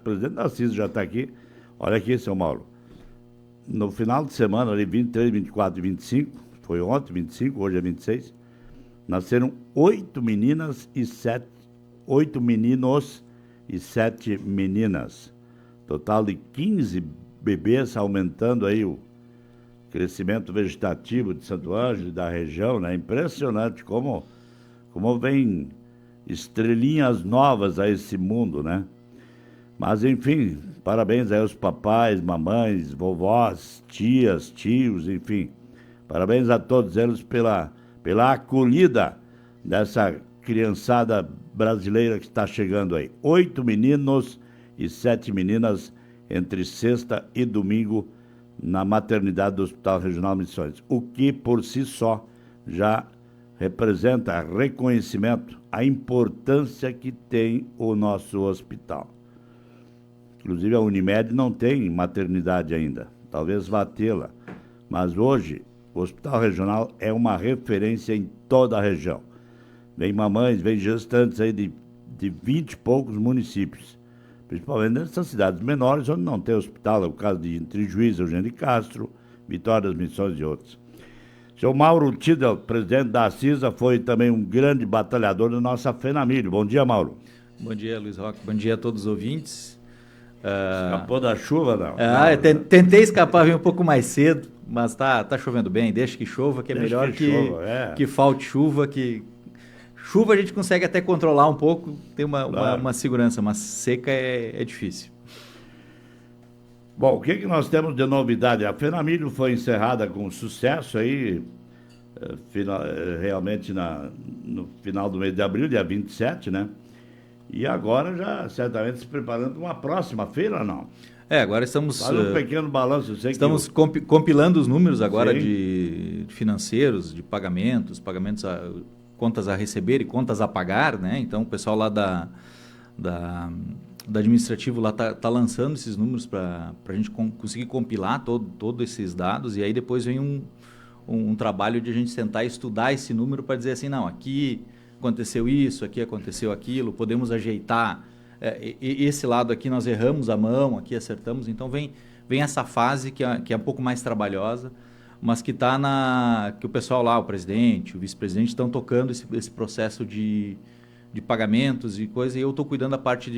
O presidente da CISA já está aqui. Olha aqui, seu Mauro. No final de semana, ali 23, 24 e 25, foi ontem 25, hoje é 26, nasceram 8 meninos e 7 meninas. Total de 15 bebês, aumentando aí o crescimento vegetativo de Santo Ângelo e da região, né? Impressionante como vem estrelinhas novas a esse mundo, né? Mas, enfim, parabéns aí aos papais, mamães, vovós, tias, tios, enfim. Parabéns a todos eles pela acolhida dessa criançada brasileira que está chegando aí. 8 meninos e 7 meninas entre sexta e domingo na maternidade do Hospital Regional Missões. O que, por si só, já representa reconhecimento, a importância que tem o nosso hospital. Inclusive a Unimed não tem maternidade ainda, talvez vá tê-la, mas hoje o Hospital Regional é uma referência em toda a região. Vem mamães, vem gestantes aí de 20 e poucos municípios, principalmente nessas cidades menores onde não tem hospital, é o caso de Entre Juiz, Eugênio de Castro, Vitória das Missões e outros. Seu Mauro Tidel, presidente da CISA, foi também um grande batalhador da nossa FENAMIL. Bom dia, Mauro. Bom dia, Luiz Roque. Bom dia a todos os ouvintes. Escapou da chuva, não? Eu tentei escapar, vim um pouco mais cedo, mas tá chovendo bem. Deixa que chova, que é melhor que falte chuva, que chuva a gente consegue até controlar um pouco, tem uma segurança, mas seca é difícil. Bom, o que nós temos de novidade? A FENAMIL foi encerrada com sucesso aí, realmente no final do mês de abril, dia 27, né? E agora já certamente se preparando para uma próxima feira, não? Agora estamos... Faz um pequeno balanço. Estamos compilando os números agora de financeiros, de pagamentos, contas a receber e contas a pagar, né? Então o pessoal lá da administrativo lá tá lançando esses números para a gente conseguir compilar todos esses dados, e aí depois vem um trabalho de a gente tentar estudar esse número para dizer assim, não, aqui aconteceu isso, aqui aconteceu aquilo, podemos ajeitar, esse lado aqui nós erramos a mão, aqui acertamos, então vem essa fase que é um pouco mais trabalhosa, mas que que o pessoal lá, o presidente, o vice-presidente estão tocando esse processo de pagamentos e coisa, e eu estou cuidando da parte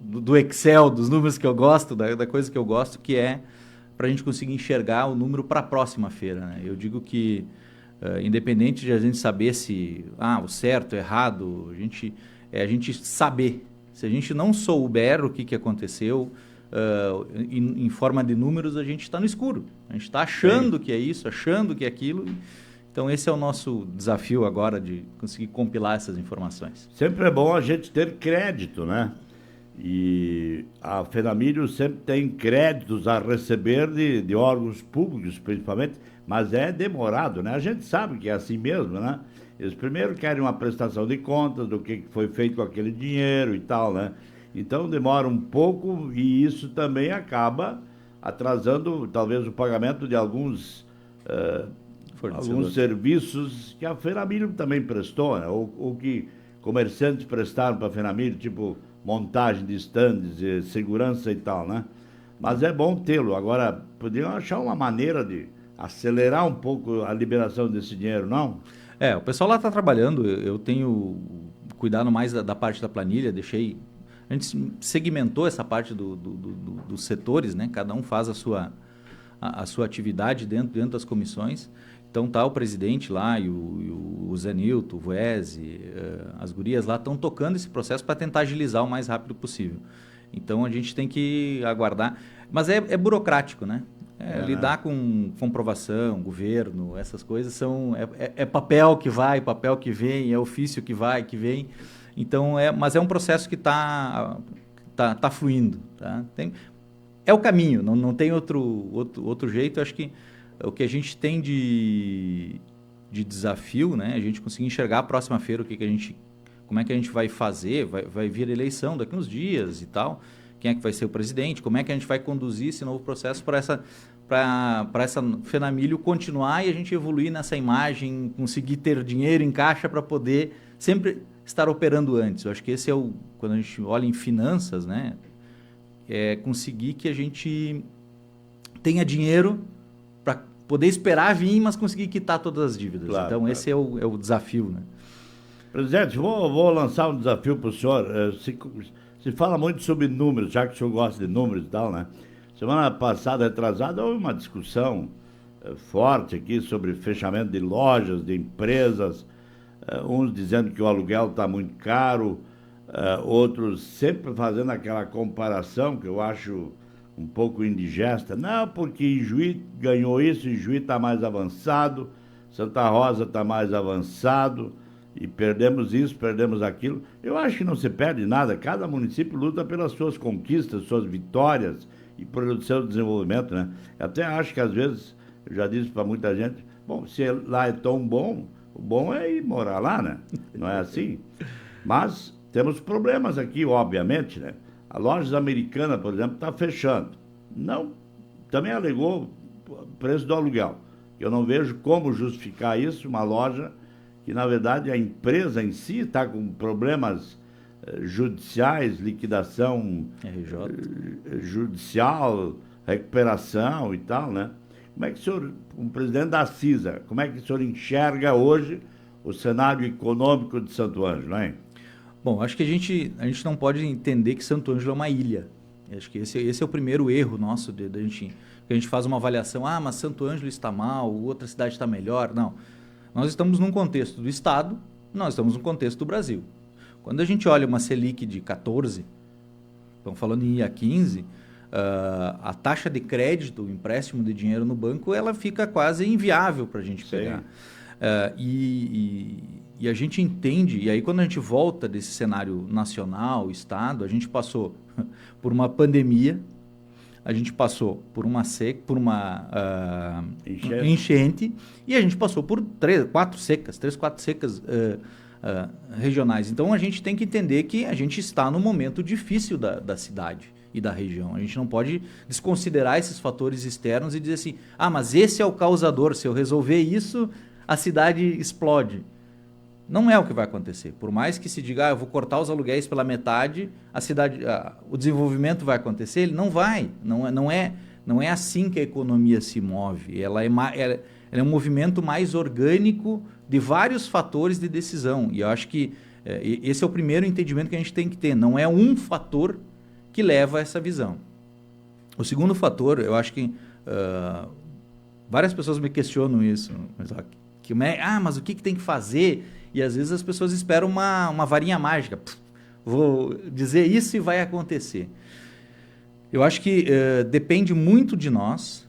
do Excel, dos números que eu gosto, da coisa que eu gosto, que é para a gente conseguir enxergar o número para a próxima feira, né? Eu digo que, independente de a gente saber se o certo, o errado, a gente saber. Se a gente não souber o que aconteceu, em forma de números, a gente está no escuro. A gente está achando que é isso, achando que é aquilo. Então, esse é o nosso desafio agora, de conseguir compilar essas informações. Sempre é bom a gente ter crédito, né? E a FENAMIL sempre tem créditos a receber de órgãos públicos, principalmente, mas é demorado, né? A gente sabe que é assim mesmo, né? Eles primeiro querem uma prestação de contas do que foi feito com aquele dinheiro e tal, né? Então, demora um pouco e isso também acaba atrasando, talvez, o pagamento de alguns serviços que a FENAMIL também prestou, né? Ou que comerciantes prestaram para a FENAMIL, tipo montagem de estandes, segurança e tal, né? Mas é bom tê-lo. Agora, podiam achar uma maneira de acelerar um pouco a liberação desse dinheiro, não? O pessoal lá está trabalhando, eu tenho cuidado mais da parte da planilha, a gente segmentou essa parte dos setores, né? Cada um faz a sua atividade dentro das comissões. Então tá o presidente lá e o Zé Nilton, o Voese, as gurias lá estão tocando esse processo para tentar agilizar o mais rápido possível. Então a gente tem que aguardar. Mas é burocrático, né? Lidar com comprovação, governo, essas coisas é papel que vai, papel que vem, é ofício que vai, que vem. Então mas é um processo que tá fluindo, tá? É o caminho, não tem outro jeito. Eu acho que o que a gente tem de desafio, né? A gente conseguir enxergar a próxima feira, como é que a gente vai fazer, vai vir a eleição daqui uns dias e tal, quem é que vai ser o presidente, como é que a gente vai conduzir esse novo processo para essa FENAMIL continuar e a gente evoluir nessa imagem, conseguir ter dinheiro em caixa para poder sempre estar operando antes. Eu acho que esse é quando a gente olha em finanças, né, é conseguir que a gente tenha dinheiro para poder esperar vir, mas conseguir quitar todas as dívidas. Claro, então, esse é o desafio, né? Presidente, vou lançar um desafio para o senhor. Se fala muito sobre números, já que o senhor gosta de números e tal, né? Semana passada, retrasada, houve uma discussão forte aqui sobre fechamento de lojas, de empresas, uns dizendo que o aluguel está muito caro, outros sempre fazendo aquela comparação que eu acho um pouco indigesta. Não, porque Ijuí ganhou isso, Ijuí está mais avançado, Santa Rosa está mais avançado, e perdemos isso, perdemos aquilo. Eu acho que não se perde nada, cada município luta pelas suas conquistas, suas vitórias e pelo seu desenvolvimento, né? Eu até acho que às vezes, eu já disse para muita gente, bom, se lá é tão bom, o bom é ir morar lá, né? Não é assim? Mas temos problemas aqui, obviamente, né? A loja americana, por exemplo, está fechando. Não, também alegou o preço do aluguel. Eu não vejo como justificar isso, uma loja que, na verdade, a empresa em si está com problemas judiciais, liquidação judicial, recuperação e tal, né? Como é que o senhor, como presidente da CISA, como é que o senhor enxerga hoje o cenário econômico de Santo Ângelo, hein? Bom, acho que a gente não pode entender que Santo Ângelo é uma ilha. Acho que esse é o primeiro erro nosso, que a gente faz uma avaliação, mas Santo Ângelo está mal, outra cidade está melhor. Não. Nós estamos num contexto do Estado, nós estamos num contexto do Brasil. Quando a gente olha uma Selic de 14, estamos falando em IA 15, a taxa de crédito, o empréstimo de dinheiro no banco, ela fica quase inviável para a gente pegar. E a gente entende, e aí quando a gente volta desse cenário nacional, Estado, a gente passou por uma pandemia, a gente passou por uma enchente e a gente passou por 3, 4 secas regionais. Então a gente tem que entender que a gente está num momento difícil da cidade e da região. A gente não pode desconsiderar esses fatores externos e dizer assim, mas esse é o causador, se eu resolver isso, a cidade explode. Não é o que vai acontecer. Por mais que se diga, eu vou cortar os aluguéis pela metade, o desenvolvimento vai acontecer, ele não vai. Não é assim que a economia se move. Ela é um movimento mais orgânico de vários fatores de decisão. E eu acho que esse é o primeiro entendimento que a gente tem que ter. Não é um fator que leva a essa visão. O segundo fator, eu acho que várias pessoas me questionam isso. Mas o que tem que fazer? E às vezes as pessoas esperam uma varinha mágica. Vou dizer isso e vai acontecer. Eu acho que depende muito de nós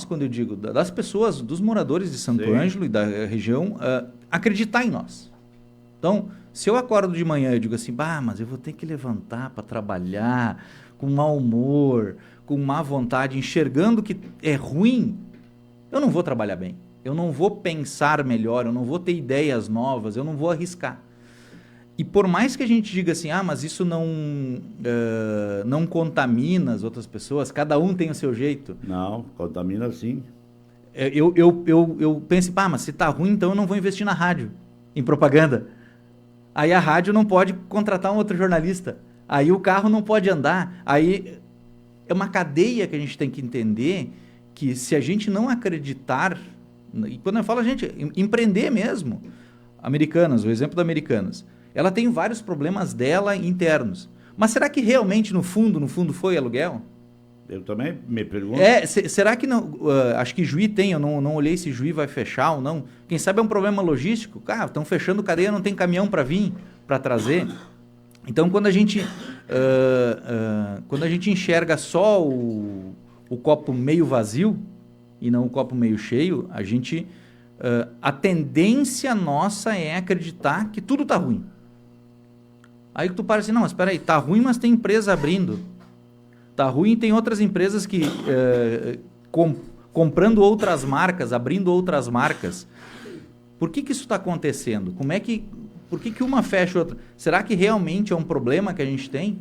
quando eu digo, das pessoas, dos moradores de Santo Ângelo e da região, acreditar em nós. Então, se eu acordo de manhã e digo assim, mas eu vou ter que levantar para trabalhar, com mau humor, com má vontade, enxergando que é ruim, eu não vou trabalhar bem. Eu não vou pensar melhor, eu não vou ter ideias novas, eu não vou arriscar. E por mais que a gente diga assim, mas isso não contamina as outras pessoas, cada um tem o seu jeito. Não, contamina sim. Eu penso, mas se está ruim, então eu não vou investir na rádio, em propaganda. Aí a rádio não pode contratar um outro jornalista. Aí o carro não pode andar. Aí é uma cadeia que a gente tem que entender que se a gente não acreditar... E quando eu falo, empreender mesmo. Americanas, o exemplo da Americanas. Ela tem vários problemas dela internos. Mas será que realmente, no fundo foi aluguel? Eu também me pergunto. Será que não... acho que Juí tem, eu não olhei se Juí vai fechar ou não. Quem sabe é um problema logístico. Estão fechando cadeia, não tem caminhão para vir, para trazer. Então, quando a gente enxerga só o copo meio vazio, e não o copo meio cheio, a tendência nossa é acreditar que tudo está ruim. Aí tu para assim, mas espera aí, está ruim, mas tem empresa abrindo. Está ruim e tem outras empresas que comprando outras marcas, abrindo outras marcas. Por que isso está acontecendo? Por que uma fecha outra? Será que realmente é um problema que a gente tem?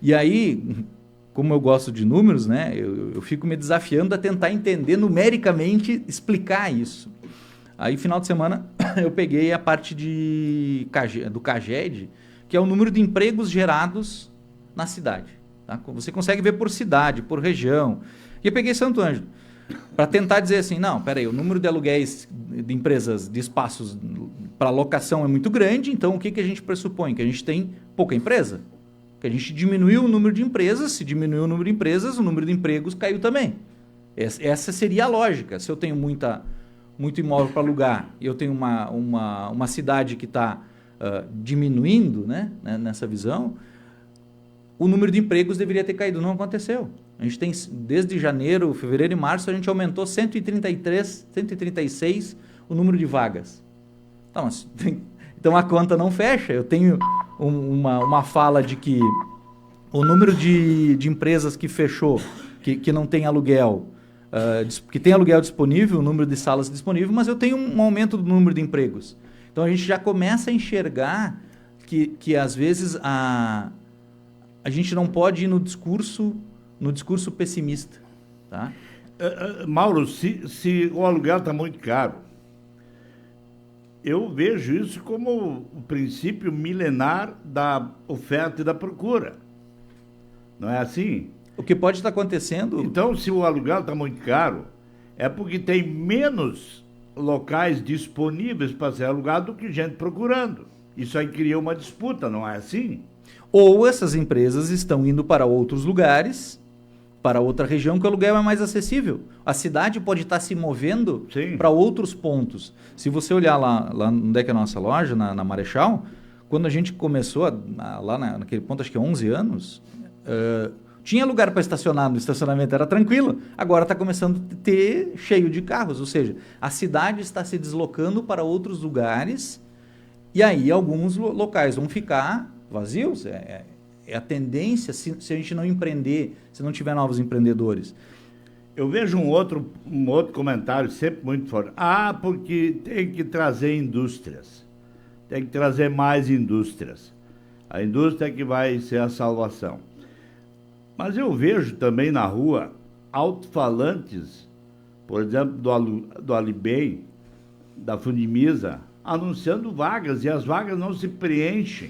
E aí... Como eu gosto de números, né, eu fico me desafiando a tentar entender numericamente, explicar isso. Aí, final de semana, eu peguei a parte do CAGED, que é o número de empregos gerados na cidade. Tá? Você consegue ver por cidade, por região. E eu peguei Santo Ângelo, para tentar dizer assim, não, peraí, o número de aluguéis de empresas, de espaços para locação é muito grande, então o que a gente pressupõe? Que a gente tem pouca empresa. Que a gente diminuiu o número de empresas, se diminuiu o número de empresas, o número de empregos caiu também. Essa seria a lógica. Se eu tenho muito imóvel para alugar e eu tenho uma cidade que está diminuindo, né, nessa visão, o número de empregos deveria ter caído. Não aconteceu. A gente tem, desde janeiro, fevereiro e março, a gente aumentou 133, 136 o número de vagas. Então a conta não fecha. Eu tenho uma fala de que o número de empresas que fechou, que não tem aluguel, que tem aluguel disponível, o número de salas disponível, mas eu tenho um aumento do número de empregos. Então a gente já começa a enxergar que às vezes a gente não pode ir no discurso pessimista. Tá? Mauro, se o aluguel está muito caro, eu vejo isso como o princípio milenar da oferta e da procura. Não é assim? O que pode estar acontecendo... Então, se o aluguel está muito caro, é porque tem menos locais disponíveis para ser alugado do que gente procurando. Isso aí cria uma disputa, não é assim? Ou essas empresas estão indo para outros lugares, para outra região, que o aluguel é mais acessível. A cidade pode estar se movendo para outros pontos. Se você olhar lá onde é que é a nossa loja, na Marechal, quando a gente começou, lá naquele ponto, acho que 11 anos... tinha lugar para estacionar, no estacionamento era tranquilo. Agora está começando a ter cheio de carros, ou seja, a cidade está se deslocando para outros lugares e aí alguns locais vão ficar vazios. É a tendência, se a gente não empreender, se não tiver novos empreendedores. Eu vejo um outro comentário sempre muito forte. Porque tem que trazer indústrias. Tem que trazer mais indústrias. A indústria é que vai ser a salvação. Mas eu vejo também na rua alto-falantes, por exemplo, do Alibem, da Fundimisa, anunciando vagas, e as vagas não se preenchem.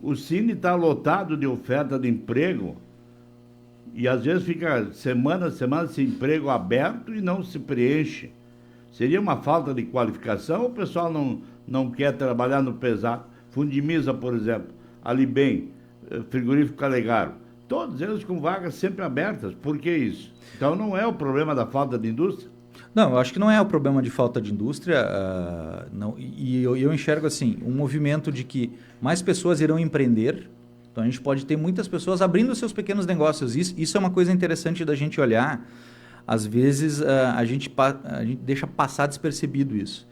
O Cine está lotado de oferta de emprego, e às vezes fica semana sem emprego aberto e não se preenche. Seria uma falta de qualificação ou o pessoal não quer trabalhar no pesado? Fundimisa, por exemplo, Alibem, Frigorífico Calegaro. Todos eles com vagas sempre abertas. Por que isso? Então não é o problema da falta de indústria? Não, eu acho que não é o problema de falta de indústria. Não, e eu enxergo assim, um movimento de que mais pessoas irão empreender. Então a gente pode ter muitas pessoas abrindo seus pequenos negócios. Isso é uma coisa interessante da gente olhar. Às vezes a gente deixa passar despercebido isso.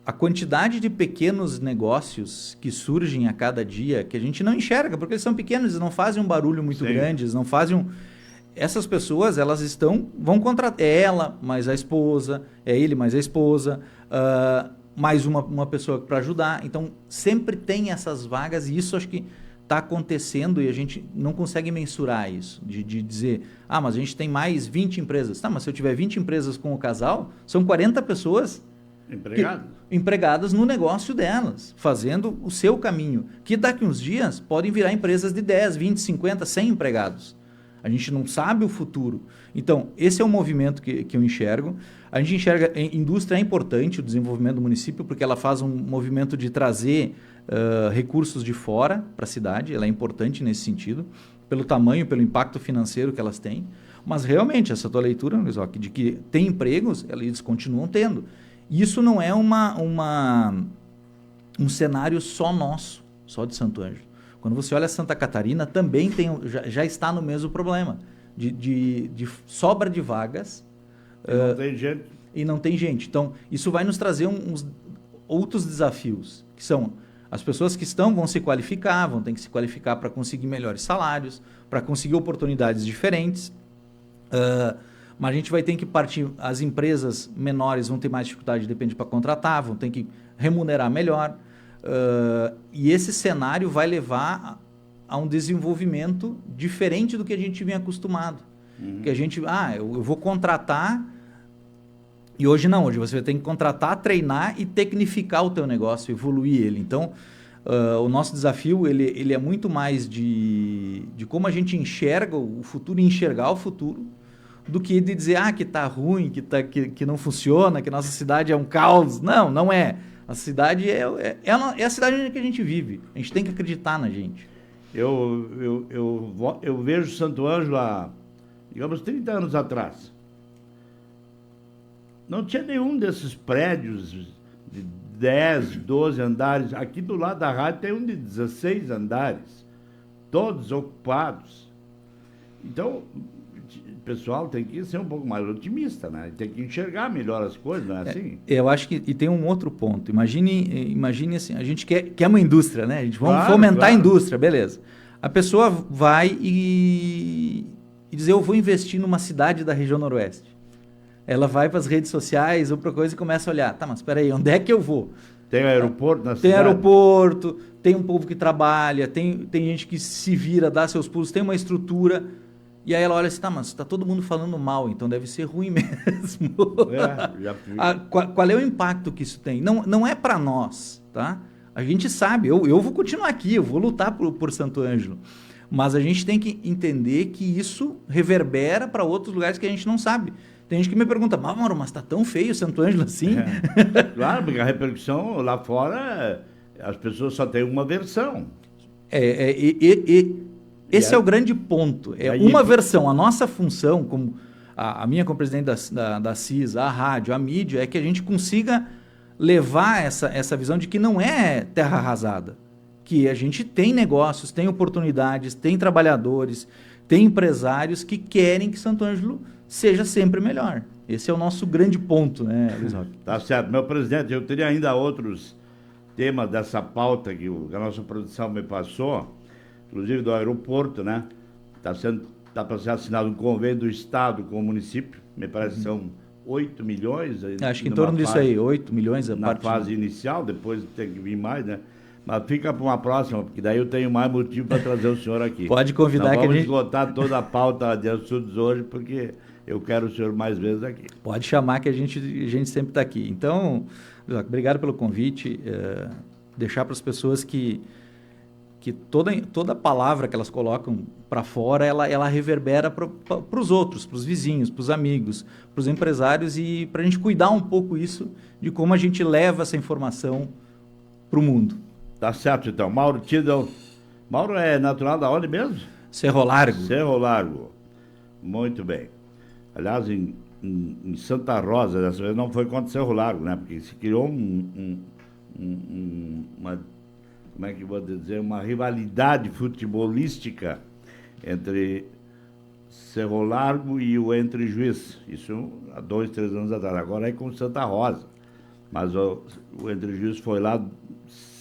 A quantidade de pequenos negócios que surgem a cada dia, que a gente não enxerga, porque eles são pequenos, eles não fazem um barulho muito grande, eles não fazem Essas pessoas, vão contratar, é ela mais a esposa, é ele mais a esposa, mais uma pessoa para ajudar. Então, sempre tem essas vagas e isso acho que está acontecendo e a gente não consegue mensurar isso, de dizer, mas a gente tem mais 20 empresas. Tá, mas se eu tiver 20 empresas com o casal, são 40 pessoas empregadas no negócio delas, fazendo o seu caminho, que daqui uns dias podem virar empresas de 10, 20, 50, 100 empregados. A gente não sabe o futuro. Então, esse é um movimento que eu enxergo. A gente enxerga, a indústria é importante, o desenvolvimento do município, porque ela faz um movimento de trazer recursos de fora para a cidade, ela é importante nesse sentido, pelo tamanho, pelo impacto financeiro que elas têm. Mas, realmente, essa tua leitura, de que tem empregos, eles continuam tendo. Isso não é um cenário só nosso, só de Santo Ângelo. Quando você olha Santa Catarina, também já está no mesmo problema, de sobra de vagas. Não tem gente. E não tem gente. Então, isso vai nos trazer uns outros desafios, que são as pessoas que vão se qualificar, vão ter que se qualificar para conseguir melhores salários, para conseguir oportunidades diferentes. Mas a gente vai ter que partir, as empresas menores vão ter mais dificuldade, depende para contratar, vão ter que remunerar melhor. E esse cenário vai levar a um desenvolvimento diferente do que a gente vinha acostumado. Que a gente, eu vou contratar E hoje não, hoje você tem que contratar, treinar e tecnificar o teu negócio, evoluir ele. Então, o nosso desafio ele é muito mais de como a gente enxerga o futuro e enxergar o futuro, do que de dizer que está ruim, que não funciona, que nossa cidade é um caos. Não, não é. A cidade é a cidade que a gente vive. A gente tem que acreditar na gente. Eu vejo Santo Ângelo há, digamos, 30 anos atrás. Não tinha nenhum desses prédios de 10, 12 andares. Aqui do lado da rádio tem um de 16 andares, todos ocupados. Então, o pessoal tem que ser um pouco mais otimista, né? Tem que enxergar melhor as coisas, não é assim? Eu acho que e tem um outro ponto. Imagine assim, a gente quer uma indústria, né? A gente vamos Claro, fomentar claro. a indústria, beleza. A pessoa vai e dizer, eu vou investir numa cidade da região noroeste. Ela vai para as redes sociais ou para coisa e começa a olhar. Tá, mas espera aí, onde é que eu vou? Tem aeroporto na Tem cidade? aeroporto, tem um povo que trabalha, tem gente que se vira, dá seus pulos, tem uma estrutura. E aí ela olha assim, tá, mas tá todo mundo falando mal, então deve ser ruim mesmo. Já fui. Qual é o impacto que isso tem? Não é para nós, tá? A gente sabe, eu vou continuar aqui, eu vou lutar por Santo Ângelo. Mas a gente tem que entender que isso reverbera para outros lugares que a gente não sabe. Tem gente que me pergunta, Mauro, mas tá tão feio Santo Ângelo assim? Claro, porque a repercussão lá fora, as pessoas só têm uma versão. Esse é o grande ponto. É aí, uma versão. A nossa função, como a minha como presidente da CIS, a rádio, a mídia, é que a gente consiga levar essa visão de que não é terra arrasada. Que a gente tem negócios, tem oportunidades, tem trabalhadores, tem empresários que querem que Santo Ângelo seja sempre melhor. Esse é o nosso grande ponto, né, Luiz Roque? Tá certo. Meu presidente, eu teria ainda outros temas dessa pauta que a nossa produção me passou, inclusive do aeroporto, né? Tá para ser assinado um convênio do Estado com o município, me parece que são 8 milhões. Acho que em torno disso aí, 8 milhões a na fase inicial, depois tem que vir mais, né? Mas fica para uma próxima, porque daí eu tenho mais motivo para trazer o senhor aqui. Pode convidar que a gente... gente... esgotar toda a pauta de assuntos hoje, porque eu quero o senhor mais vezes aqui. Pode chamar que a gente sempre está aqui. Então, obrigado pelo convite. Deixar para as pessoas que toda palavra que elas colocam para fora, ela reverbera para os outros, para os vizinhos, para os amigos, para os empresários, e para a gente cuidar um pouco isso de como a gente leva essa informação para o mundo. Tá certo, então. Mauro Tidal. Mauro é natural da onde mesmo? Cerro Largo. Cerro Largo. Muito bem. Aliás, em Santa Rosa, dessa vez não foi contra Cerro Largo, né? Porque se criou uma, como é que eu vou dizer, uma rivalidade futebolística entre Cerro Largo e o Entre Juiz. Isso há 2, 3 anos atrás. Agora é com Santa Rosa. Mas o Entre Juiz foi lá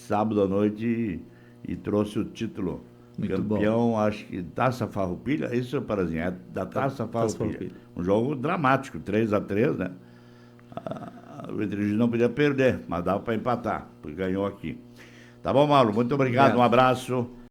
sábado à noite e trouxe o título. Muito campeão, bom. Acho que Taça Farroupilha, isso é Parazinho, é da Taça Farroupilha. Um jogo dramático, 3-3, né? O Entre Juiz não podia perder, mas dava para empatar, porque ganhou aqui. Tá bom, Mauro? Muito obrigado. Um abraço.